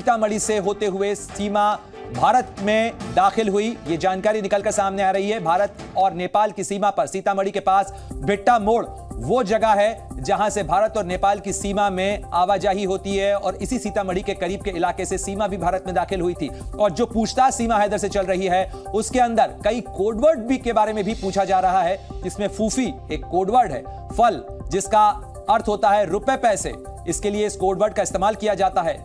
सीतामढ़ी से होते हुए सीमा भारत में दाखिल हुई। ये जानकारी निकलकर सामने आ रही है। भारत और नेपाल की सीमा पर सीतामढ़ी के पास भिट्टा मोड़ वो जगह है जहां से भारत और नेपाल की सीमा में आवाजाही होती है और इसी सीतामढ़ी के करीब के इलाके से सीमा भी भारत में दाखिल हुई थी। और जो पूछताछ सीमा हैदर से चल रही है उसके अंदर कई कोडवर्ड भी के बारे में भी पूछा जा रहा है, जिसमें फूफी एक कोडवर्ड है, फल जिसका अर्थ होता है रुपए पैसे, इसके लिए इस कोडवर्ड का इस्तेमाल किया जाता है।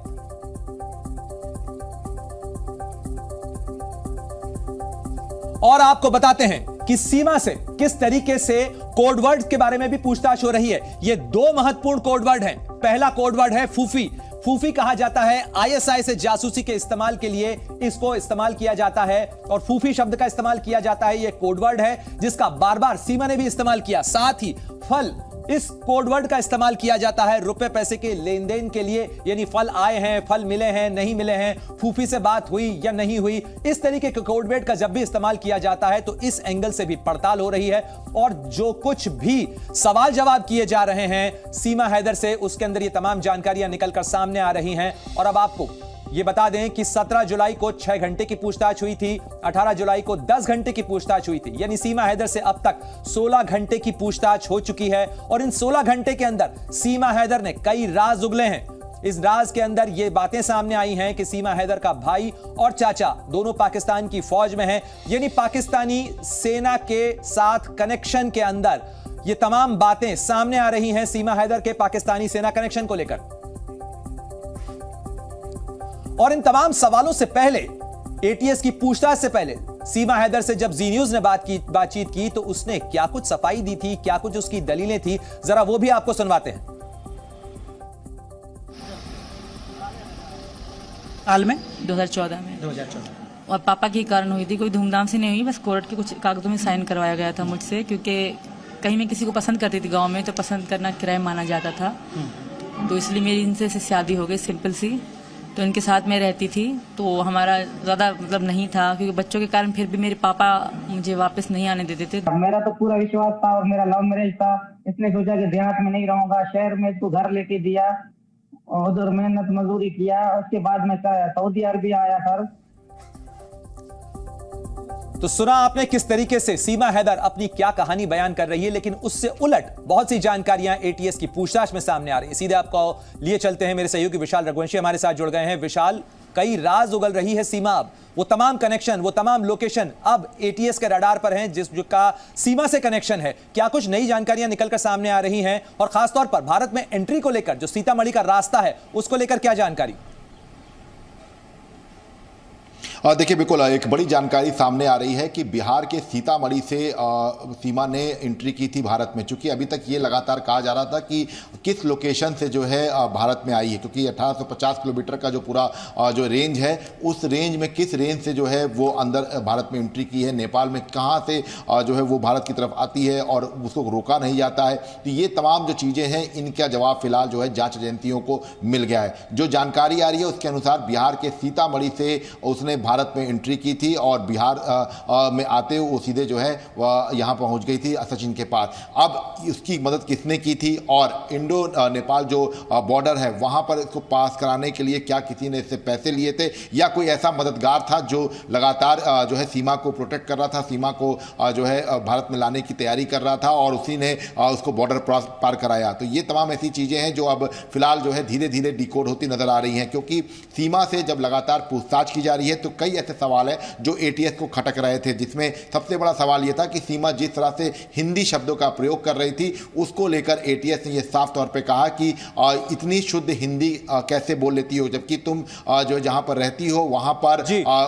और आपको बताते हैं कि सीमा से किस तरीके से कोडवर्ड के बारे में भी पूछताछ हो रही है। ये दो महत्वपूर्ण कोडवर्ड हैं। पहला कोडवर्ड है फूफी। फूफी कहा जाता है आईएसआई से जासूसी के इस्तेमाल के लिए इसको इस्तेमाल किया जाता है और फूफी शब्द का इस्तेमाल किया जाता है। यह कोडवर्ड है जिसका बार बार सीमा ने भी इस्तेमाल किया। साथ ही फल, इस कोडवर्ड का इस्तेमाल किया जाता है रुपए पैसे के लेन देन के लिए, यानी फल आए हैं, फल मिले हैं, नहीं मिले हैं, फूफी से बात हुई या नहीं हुई, इस तरीके के कोडवर्ड का जब भी इस्तेमाल किया जाता है तो इस एंगल से भी पड़ताल हो रही है। और जो कुछ भी सवाल जवाब किए जा रहे हैं सीमा हैदर से, उसके अंदर ये तमाम जानकारियां निकलकर सामने आ रही हैं। और अब आपको ये बता दें कि 17 जुलाई को 6 घंटे की पूछताछ हुई थी, 18 जुलाई को 10 घंटे की पूछताछ हुई थी, यानी सीमा हैदर से अब तक 16 घंटे की पूछताछ हो चुकी है। और इन 16 घंटे के अंदर सीमा हैदर ने कई राज उगले हैं। इस राज के अंदर ये बातें सामने आई हैं कि सीमा हैदर का भाई और चाचा दोनों पाकिस्तान की फौज में हैं, यानी पाकिस्तानी सेना के साथ कनेक्शन के अंदर ये तमाम बातें सामने आ रही हैं सीमा हैदर के पाकिस्तानी सेना कनेक्शन को लेकर। और इन तमाम सवालों से पहले, एटीएस की पूछताछ से पहले, सीमा हैदर से जब जी न्यूज ने बातचीत की तो उसने क्या कुछ सफाई दी थी, क्या कुछ उसकी दलीलें थी, जरा वो भी आपको सुनवाते हैं। साल में 2014 में और पापा के कारण हुई थी, कोई धूमधाम से नहीं हुई, बस कोर्ट के कुछ कागजों में साइन करवाया गया था मुझसे, क्योंकि कहीं मैं किसी को पसंद करती थी गांव में तो पसंद करना क्राइम माना जाता था, तो इसलिए मेरी इनसे शादी हो गई सिंपल सी। तो इनके साथ मैं रहती थी तो हमारा ज़्यादा मतलब नहीं था, क्योंकि बच्चों के कारण फिर भी मेरे पापा मुझे वापस नहीं आने देते थे। मेरा तो पूरा विश्वास था और मेरा लव मैरिज था। इसने सोचा कि देहात में नहीं रहूंगा, शहर में इसको घर लेके दिया और उधर मेहनत मजदूरी किया। उसके बाद मैं सऊदी अरबिया आया सर। तो सुना आपने किस तरीके से सीमा हैदर अपनी क्या कहानी बयान कर रही है, लेकिन उससे उलट बहुत सी जानकारियां एटीएस की पूछताछ में सामने आ रही है। सीधे आपको लिए चलते हैं, मेरे सहयोगी विशाल रघुवंशी हमारे साथ जुड़ गए हैं। विशाल, कई राज उगल रही है सीमा, अब वो तमाम कनेक्शन, वो तमाम लोकेशन अब एटीएस के रडार पर हैं जिसका सीमा से कनेक्शन है। क्या कुछ नई जानकारियां निकलकर सामने आ रही हैं और खासतौर पर भारत में एंट्री को लेकर जो सीतामढ़ी का रास्ता है उसको लेकर क्या जानकारी? देखिए, बिल्कुल एक बड़ी जानकारी सामने आ रही है कि बिहार के सीतामढ़ी से सीमा ने एंट्री की थी भारत में। चूंकि अभी तक ये लगातार कहा जा रहा था कि किस लोकेशन से जो है भारत में आई है, क्योंकि 1850 किलोमीटर का जो पूरा जो रेंज है, उस रेंज में किस रेंज से जो है वो अंदर भारत में एंट्री की है, नेपाल में कहाँ से जो है वो भारत की तरफ आती है और उसको रोका नहीं जाता है। तो ये तमाम जो चीज़ें हैं इनका जवाब फिलहाल जो है जाँच एजेंसियों को मिल गया है। जो जानकारी आ रही है उसके अनुसार बिहार के सीतामढ़ी से उसने भारत में एंट्री की थी और बिहार में आते हुए वो सीधे जो है यहाँ पहुँच गई थी सचिन के पास। अब उसकी मदद किसने की थी और इंडो नेपाल जो बॉर्डर है वहाँ पर इसको पास कराने के लिए क्या किसी ने इससे पैसे लिए थे या कोई ऐसा मददगार था जो लगातार जो है सीमा को प्रोटेक्ट कर रहा था, सीमा को जो है भारत में लाने की तैयारी कर रहा था और उसी ने उसको बॉर्डर पार कराया। तो ये तमाम ऐसी चीज़ें हैं जो अब फिलहाल जो है धीरे धीरे डिकोड होती नजर आ रही हैं, क्योंकि सीमा से जब लगातार पूछताछ की जा रही है तो कई ऐसे सवाल है जो एटीएस को खटक रहे थे, जिसमें सबसे बड़ा सवाल यह था कि सीमा जिस तरह से हिंदी शब्दों का प्रयोग कर रही थी उसको लेकर एटीएस ने यह साफ तौर पे कहा कि इतनी शुद्ध हिंदी कैसे बोल लेती हो, जबकि तुम जो जहां पर रहती हो वहां पर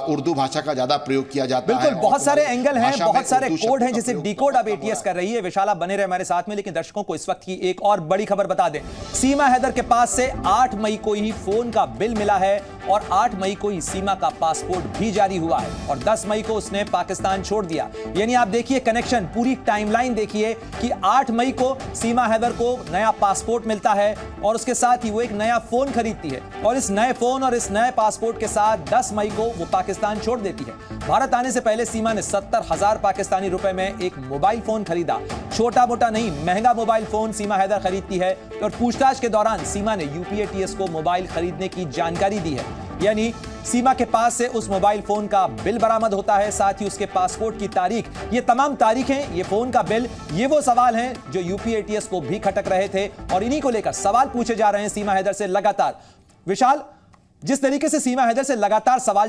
उर्दू भाषा का ज्यादा प्रयोग किया जाता है। बिल्कुल, बहुत सारे एंगल हैं, बहुत सारे कोड हैं जिसे डिकोड अब एटीएस कर रही है। विशाल, आप बने रहे हमारे साथ में, लेकिन दर्शकों को इस वक्त की एक और बड़ी खबर बता दें। सीमा हैदर के पास से 8 मई को ही फोन का बिल मिला है और 8 मई को ही सीमा का पासपोर्ट भी जारी हुआ है और 10 मई को उसने पाकिस्तान छोड़ दिया। यानी आप देखिए कनेक्शन, पूरी टाइमलाइन देखिए कि 8 मई को सीमा हैदर को नया पासपोर्ट मिलता है और उसके साथ ही वो एक नया फोन खरीदती है और इस नए फोन और इस नए पासपोर्ट के साथ 10 मई को वो पाकिस्तान छोड़ देती है। भारत आने से पहले सीमा ने 70,000 पाकिस्तानी रुपए में एक मोबाइल फोन खरीदा। छोटा मोटा नहीं, महंगा मोबाइल फोन सीमा हैदर खरीदती है और पूछताछ के दौरान सीमा ने यूपीएटीएस को मोबाइल खरीदने की जानकारी दी है। यानी सीमा के पास से उस मोबाइल फोन का बिल बरामद होता है, साथ ही उसके पासपोर्ट की तारीख। ये तमाम तारीखें, ये फोन का बिल, ये वो सवाल हैं जो यूपी एटीएस को भी खटक रहे थे और इन्हीं को लेकर सवाल पूछे जा रहे हैं सीमा हैदर से लगातार। विशाल, जिस तरीके से सीमा हैदर से लगातार सवाल